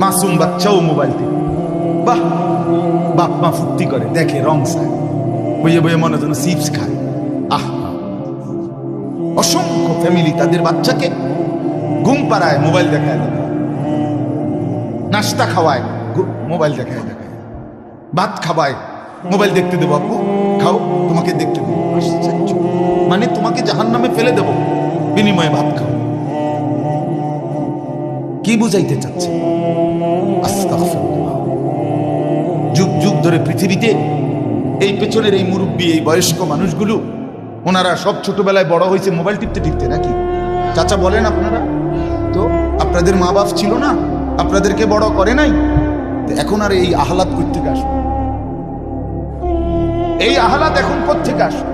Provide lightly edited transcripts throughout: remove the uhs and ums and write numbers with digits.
মাসুম বাচ্চাও মোবাইল টিপে, বাহ, বাপ মা ফুর্তি করে, দেখে রং চায়, বইয়ে বইয়ে মনে যেন চিপস খায়। আহ, অসংখ্য ফ্যামিলি তাদের বাচ্চাকে ঘুম পাড়ায় মোবাইল দেখায়, নাস্তা খাওয়ায় মোবাইল দেখায়, ভাত খাওয়ায় মোবাইল দেখতে দেবো, আব্বু খাও, তোমাকে দেখতে দেবো, মানে তোমাকে জাহান্নামে ফেলে দেবো, বিনিময়ে ভাত খাও। কি বুঝাইতে চাচ্ছে? আস্তাগফিরুল্লাহ। যুগ যুগ ধরে পৃথিবীতে এই পেছনের এই মুরব্বী, এই বয়স্ক মানুষগুলো, ওনারা সব ছোটবেলায় বড় হয়েছে মোবাইল টিপতে টিপতে, নাকি চাচা বলেন আপনারা? তো আপনাদের মা বাপ ছিল না, আপনাদেরকে বড় করে নাই, এখন আর এই আহ্লাদ কোত্থেকে আসবে? এই আহ্লাদ এখন কোত্থেকে আসবে?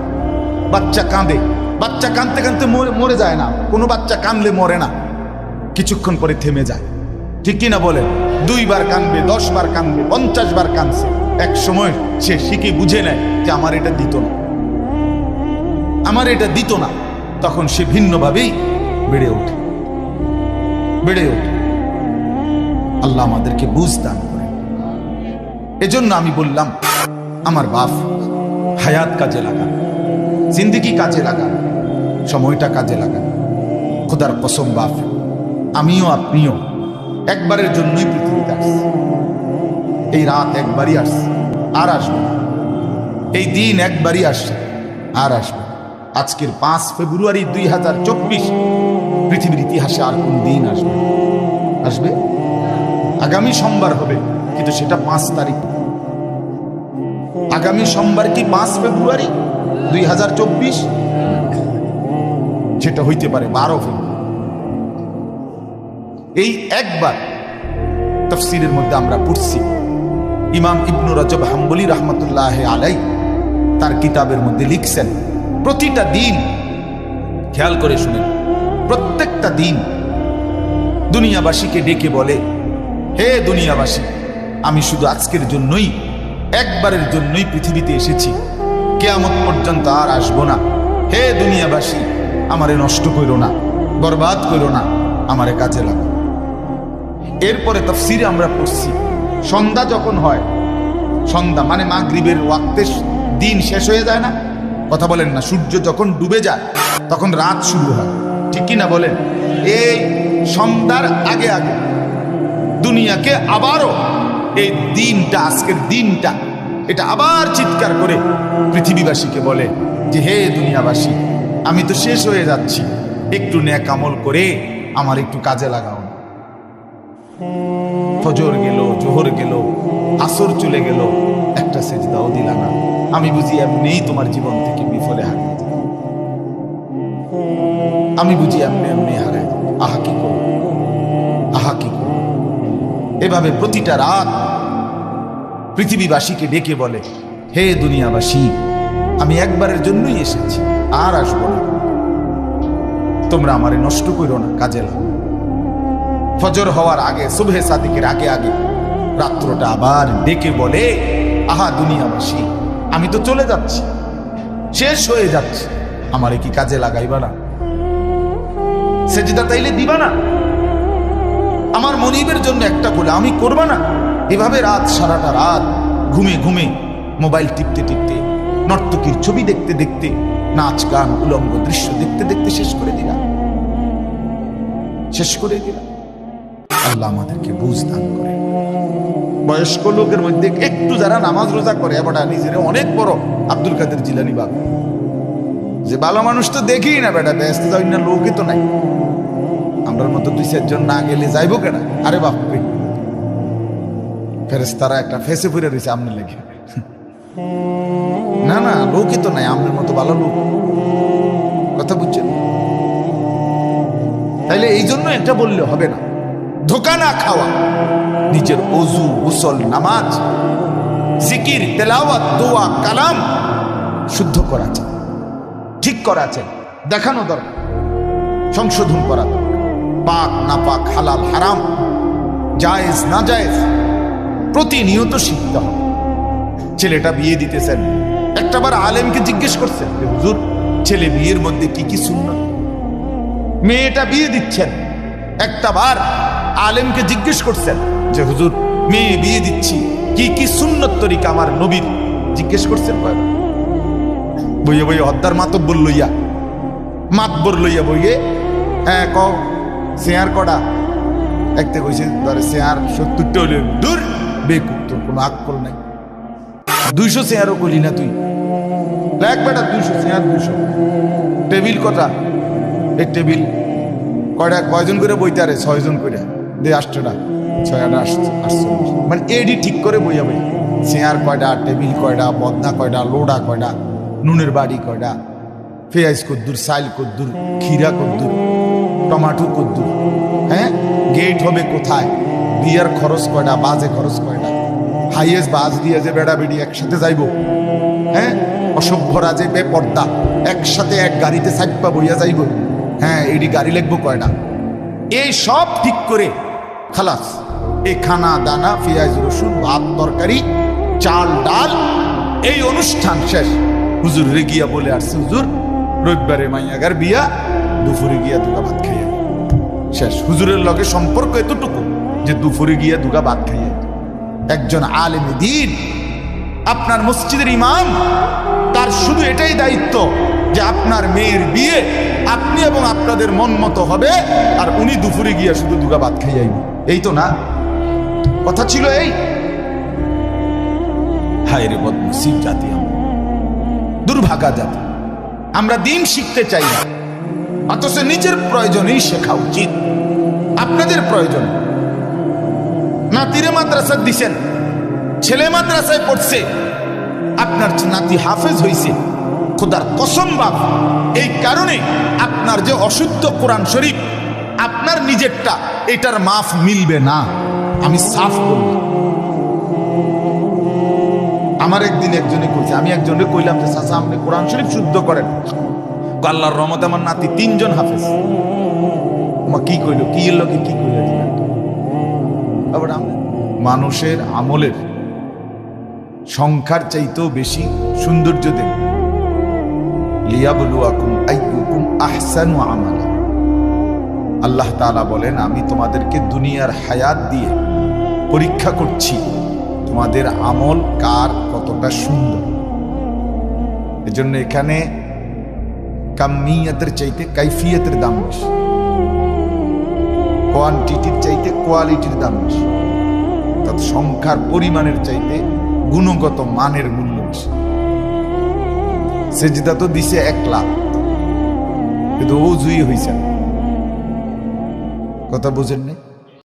বাচ্চা কাঁদে, বাচ্চা কাঁদতে কাঁদতে মরে যায় না, কোনো বাচ্চা কাঁদলে মরে না, কিছুক্ষণ পরে থেমে যায়, ঠিক কিনা বলেন? 2 বার কাঁদবে, 10 বার কাঁদবে, 50 বার কাঁদছে, এক সময় সে শিখে বুঝে নেয় যে আমার এটা দিত না, আমার এটা দিত না, তখন সে ভিন্নভাবেই বেড়ে ওঠে, বেড়ে ওঠে। আল্লাহ আমাদেরকে বুঝ দান করে। এজন্য আমি বললাম, আমার বাপ, হায়াত কাজে লাগান, জিন্দেগি কাজে লাগান, সময়টা কাজে লাগান। খোদার কসম বাপ, আমিও আপনিও একবারের জন্যই পৃথিবীতে আসছি। এই রাত একবারই আসছে, আর আসবে না। এই দিন একবারই আসছে, আর আসবে। আজকের 5 ফেব্রুয়ারি 2024 পৃথিবীর ইতিহাসে আর কোন দিন আসবে? আসবে? আগামী সোমবার হবে, কিন্তু সেটা 5 তারিখ। আগামী সোমবার কি 5 ফেব্রুয়ারি 2024? সেটা হইতে পারে 12 ফেব্রুয়ারি। এই একবার তাফসীরের মধ্যে আমরা পড়ছি, ইমাম ইবনু রজব হাম্বলি রহমতুল্লাহ আলাই তার কিতাবের মধ্যে লিখছেন, প্রতিটা দিন, খেয়াল করে শুনেন, প্রত্যেকটা দিন দুনিয়াবাসীকে ডেকে বলে, হে দুনিয়াবাসী, আমি শুধু আজকের জন্যই, একবারের জন্যই পৃথিবীতে এসেছি, কিয়ামত পর্যন্ত আর আসবো না। হে দুনিয়াবাসী, আমারে নষ্ট করো না, বরবাদ করো না, আমারে কাজে লাগো। এরপরে তাফসীরে আমরা পড়ছি, সন্ধ্যা যখন হয়, সন্ধ্যা মানে মাগরিবের ওয়াক্তে দিন শেষ হয়ে যায় না? কথা বলেন না? সূর্য যখন ডুবে যায় তখন রাত শুরু হয়, ঠিক কি না বলেন? এই সন্ধ্যার আগে আগে দুনিয়াকে আবারও এই দিনটা, আজকের দিনটা, এটা আবার চিৎকার করে পৃথিবীবাসীকে বলে যে, হে দুনিয়াবাসী, আমি তো শেষ হয়ে যাচ্ছি, একটু নেক আমল করে আমার একটু কাজে লাগাও। ফজর গেল, জোহর গেল, আসর চলে গেল, একটা সেজদাও দিলা না, আমি বুঝি এমনিই তোমার জীবন থেকে বিফলে হারিয়ে যাবে, আমি বুঝি এমনি এমনি হারাই যাবে। আহা কি করব, আহা কি করব। এভাবে প্রতিটা রাত পৃথিবীবাসীকে ডেকে বলে, হে দুনিয়াবাসী, আমি একবারের জন্যই এসেছি, আর আসবো না, তোমরা আমারে নষ্ট করো না, কাজে লাগো। ফজর হওয়ার আগে, সুবহে সাদিকের আগে আগে রাত্রটা আবার ডেকে বলে, আহা দুনিয়াবাসী, আমি তো চলে যাচ্ছি, শেষ হয়ে যাচ্ছে, আমারে কি কাজে লাগাইবা না? সেজদা তাইলে দিবা না? আমার মনিবের জন্য একটা বলে আমি করবা না? এভাবে রাত, সারাটা রাত ঘুমে ঘুমে, মোবাইল টিপতে টিপতে, নর্তকীর ছবি দেখতে দেখতে, নাচ গান উলঙ্গ দৃশ্য দেখতে দেখতে শেষ করে দিলাম, শেষ করে দিলাম। আল্লাহ আমাদেরকে বুঝ দান করে। বয়স্ক লোকের মধ্যে একটু যারা নামাজ রোজা করে, এবার নিজের অনেক বড় আব্দুল কাদের জিলানী বাবা, যে ভালো মানুষ তো দেখি না, বেটা ব্যস্ত যাই না, লোকই তো নাই, আমরার মতো 2-4 জন না গেলে যাইবো কেনা? আরে বাপরে, ফেরেশতারা একটা ফেসে ফুরে রয়েছে আমনে লেগে, না না, লোকই তো নাই, আমনের মতো ভালো লোক, কথা বুঝছেন? তাইলে এই জন্য এটা বললে হবে না, ধোকা না খাওয়া, নিজের ওযু, গোসল, নামাজ, জিকির, তেলাওয়াত, দোয়া, কালাম শুদ্ধ করা চাই, ঠিক করা চাই, দেখানো দরকার, সংশোধন করা দরকার। পাক না পাক, হালাল হারাম, জায়েজ না জায়েজ প্রতিনিয়ত শিখতে হবে। ছেলেটা বিয়ে দিতেছেন, একটাবার আলেমকে জিজ্ঞেস করছেন, হুজুর ছেলে বিয়ের মধ্যে কি কি সুন্নাত? মেয়েটা বিয়ে দিচ্ছেন, একটাবার আলেমকে জিজ্ঞেস করছেন যে হুজুর মেয়ে বিয়ে দিচ্ছি, কি কি সুন্নত তরিকা আমার নবীর জিজ্ঞেস করছেন কয়বার? বইয়ে বইয়ে হদ্দার মাতব্বর লইয়া মাতবর লইয়া বইয়ে হ্যাঁ ক শেয়ার কটা একটা কইছে ধরে শেয়ার 70টা হইলে দূর বেকুব, তোর কোনো আকল নাই। 200 শেয়ারও কইলি না তুই, দেখ বেটা 200 শেয়ার 200। টেবিল কটা? এই টেবিল কয়টা কয়জন করে বইতে আরে 6 জন করে দে 8টা 6 8 মানে এডি ঠিক করে বইয়া বই চেয়ার কয়টা, টেবিল কয়টা, বদনা কয়টা, লোডা কয়টা, নুনের বাড়ি কয়টা, পেঁয়াজ কদ্দুর, সাইল কদ্দুর, খিরা কদ্দুর, টমাটো কদ্দুর, হ্যাঁ গেট হবে কোথায়, বিয়ার খরচ কয়টা, বাজে খরচ কয়টা, হাইয়েস্ট বাজ দিয়ে যে বেড়া বেড়ি একসাথে যাইব, হ্যাঁ অসভ্যরা যে বেপর্দা একসাথে এক গাড়িতে সাইপা বইয়া যাইব, হ্যাঁ এডি গাড়ি লাগবো কয়টা, এই সব ঠিক করে খালাস এই খানা দানা পেঁয়াজ রসুন ভাত তরকারি চাল ডাল এই অনুষ্ঠান শেষ। হুজুর রে গিয়া বলে আসছে হুজুর রবিবারে মাইয়াগার বিয়া, দুপুরে গিয়া দুগা ভাত খাইয়া শেষ। হুজুরের লগে সম্পর্ক এতটুকু যে দুপুরে গিয়া দুগা ভাত খাইয়া। একজন আলেমে দ্বীন আপনার মসজিদের ইমাম, তার শুধু এটাই দায়িত্ব যে আপনার মেয়ের বিয়ে আপনি এবং আপনাদের মন মতো হবে, আর উনি দুপুরে গিয়া শুধু দুগা ভাত খাইয়াইব, এই তো না কথা ছিল। এই হায় রে বদনসিব জাতি, দুর্ভাগা জাতি। আমরা দিন শিখতে চাই না, অথচ নিজের প্রয়োজনেই শেখা উচিত। আপনাদের প্রয়োজন, নাতিরে মাদ্রাসা দিছেন, ছেলে মাদ্রাসায় পড়ছে, আপনার নাতি হাফেজ হইছে, খোদার কসম বাপ এই কারণে আপনার যে অশুদ্ধ কোরআন শরীফ আপনার নিজেরটা, এটার মাফ মিলবে না। আমি সাফ বললাম। আমার একদিন একজনে কইছে, আমি একজনে কইলাম যে চাচা আপনি কোরআন শরীফ শুদ্ধ করেন, আল্লাহর রহমতে আমার নাতি 3 জন হাফেজ। আমার কি কইল, কি এর লগে কি কইল দিলেন। আবার মানুষের আমলের সংখ্যার চাইতেও বেশি সৌন্দর্য দেন। লিয়াবলুয়াকুম আইয়ুকুম আহসানু আমালা। আল্লাহ তাআলা বলেন আমি তোমাদেরকে দুনিয়ার হায়াত দিয়ে পরীক্ষা করছি তোমাদের আমল কার কতটা সুন্দর। এজন্য এখানে কামিয়াতের চাইতে কাইফিয়তের দাম বেশি, কোয়ান্টিটির চাইতে কোয়ালিটির দাম বেশি, অর্থাৎ সংখ্যার পরিমাণের চাইতে গুণগত মানের মূল্য বেশি। সেজদা তো দিছে 1 লাখ, কিন্তু ওজুই হইছে না। কথা বুঝেন নাই?